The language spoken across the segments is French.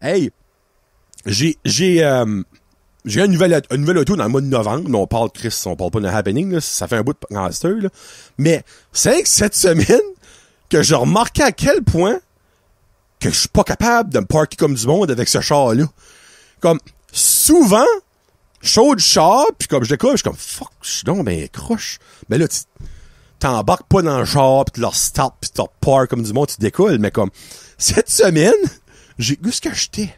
Hey, j'ai une nouvelle auto dans le mois de novembre. Mais on parle pas de happening, là. Ça fait un bout de master, là. Mais c'est que cette semaine que j'ai remarqué à quel point que je suis pas capable de me parker comme du monde avec ce char-là. Comme, souvent, je saute du char, puis comme je décolle, je suis comme, fuck, je suis donc ben croche. Mais là, t'embarques pas dans le char, pis tu leur start, pis tu leur park comme du monde, tu décolles. Mais comme, cette semaine, où est-ce que j'étais?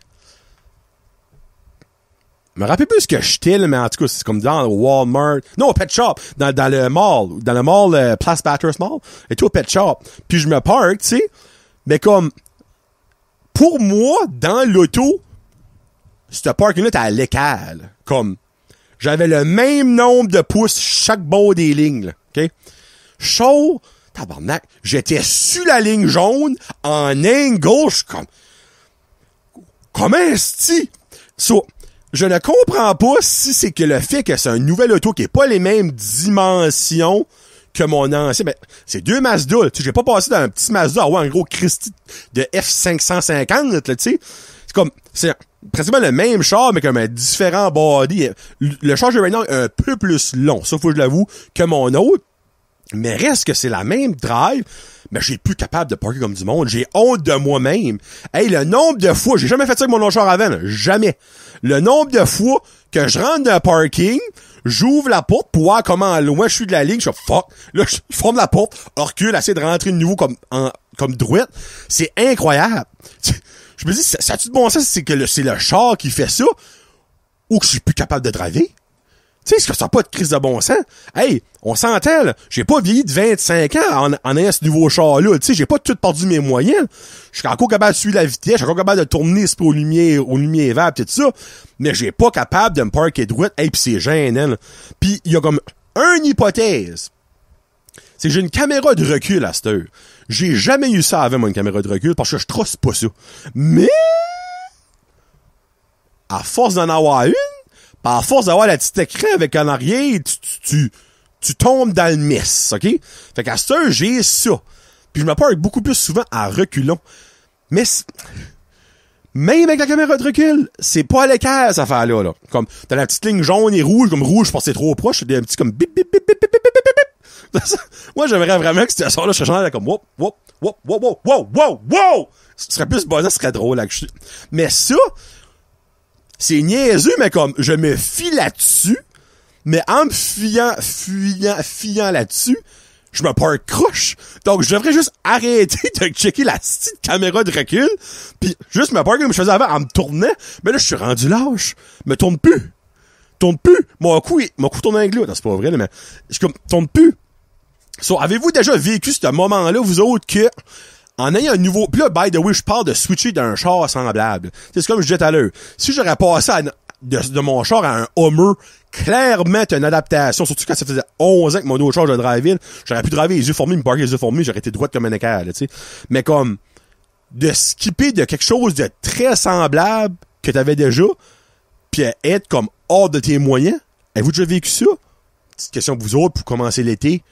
Je me rappelle plus ce que j'étais, là, mais en tout cas, c'est comme dans le Walmart. Non, au Pet Shop. Dans le mall. Dans le mall, Place Bathurst Mall. Et tout au Pet Shop. Puis je me park, tu sais. Mais comme, pour moi, dans l'auto, ce parking-là était à l'écart, là. Comme, j'avais le même nombre de pouces chaque bord des lignes, là. OK? Chaud, tabarnak, j'étais sur la ligne jaune, en angle, je suis comme, comment est-ce que so, je ne comprends pas si c'est que le fait que c'est un nouvel auto qui est pas les mêmes dimensions que mon ancien. Ben, c'est deux Mazda, tu sais, j'ai pas passé dans un petit Mazda à avoir un gros Christy de F550, là, tu sais. C'est comme, c'est pratiquement le même char, mais comme un différent body. Le char j'ai maintenant est un peu plus long, ça faut que je l'avoue, que mon autre. Mais reste que c'est la même drive, mais j'ai plus capable de parker comme du monde. J'ai honte de moi-même. Hey, le nombre de fois, j'ai jamais fait ça avec mon autre char avant, là. Jamais. Le nombre de fois que je rentre dans un parking, j'ouvre la porte pour voir comment loin je suis de la ligne, je suis fuck. Là, je forme la porte, recule, essaie de rentrer de nouveau comme droite. C'est incroyable. Je me dis, ça a-tu de bon sens, c'est le char qui fait ça, ou que je suis plus capable de driver? Tu sais, est-ce que ça n'a pas de crise de bon sens? Hey, on s'entend, là. J'ai pas vieilli de 25 ans en ayant ce nouveau char-là. Tu sais, j'ai pas tout perdu mes moyens. Je suis encore capable de suivre la vitesse. Je suis encore capable de tourner aux lumières vertes pis tout ça. Mais j'ai pas capable de me parker droite. Hey, pis c'est gênant, là. Pis il y a comme une hypothèse. C'est que j'ai une caméra de recul à cette heure. J'ai jamais eu ça avant, moi, une caméra de recul, parce que je trosse pas ça. Mais, à force d'en avoir une, pis à force d'avoir la petite écran avec en arrière, tu tombes dans le miss, OK? Fait qu'à cette heure, j'ai ça. Puis je me parle beaucoup plus souvent à reculons. Mais même avec la caméra de recul, c'est pas à l'écart, cette affaire-là, là. Comme, t'as la petite ligne jaune et rouge, comme rouge parce que c'est trop proche, c'est un petit comme bip, bip, bip, bip, bip, bip, bip, bip. Moi, j'aimerais vraiment que cette là je serais comme, wop, wop, wop, wop, wop, wop, wop, wop! Ce serait plus bon, ça serait drôle, là. Mais ça, c'est niaiseux, mais comme, je me fie là-dessus, mais en me fiant là-dessus, je me parle croche. Donc, je devrais juste arrêter de checker la petite caméra de recul, pis juste me parler comme je faisais avant en me tournant. Mais là, je suis rendu lâche. Me tourne plus. Mon cou tourne un glou. Non, c'est pas vrai, là, mais je tourne plus. So, avez-vous déjà vécu ce moment-là, vous autres, que, en ayant un nouveau, pis là, by the way, je parle de switcher d'un char semblable. C'est comme je disais tout à l'heure. Si j'aurais passé de mon char à un Hummer, clairement, t'as une adaptation. Surtout quand ça faisait 11 ans que mon autre char de drive-in, j'aurais pu driver les yeux formés, me parker les yeux formés, j'aurais été droite comme un équerre, tu sais. Mais comme, de skipper de quelque chose de très semblable que t'avais déjà, pis être comme hors de tes moyens, avez-vous déjà vécu ça? Petite question pour vous autres, pour commencer l'été.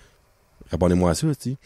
Répondez-moi à ça, tu sais.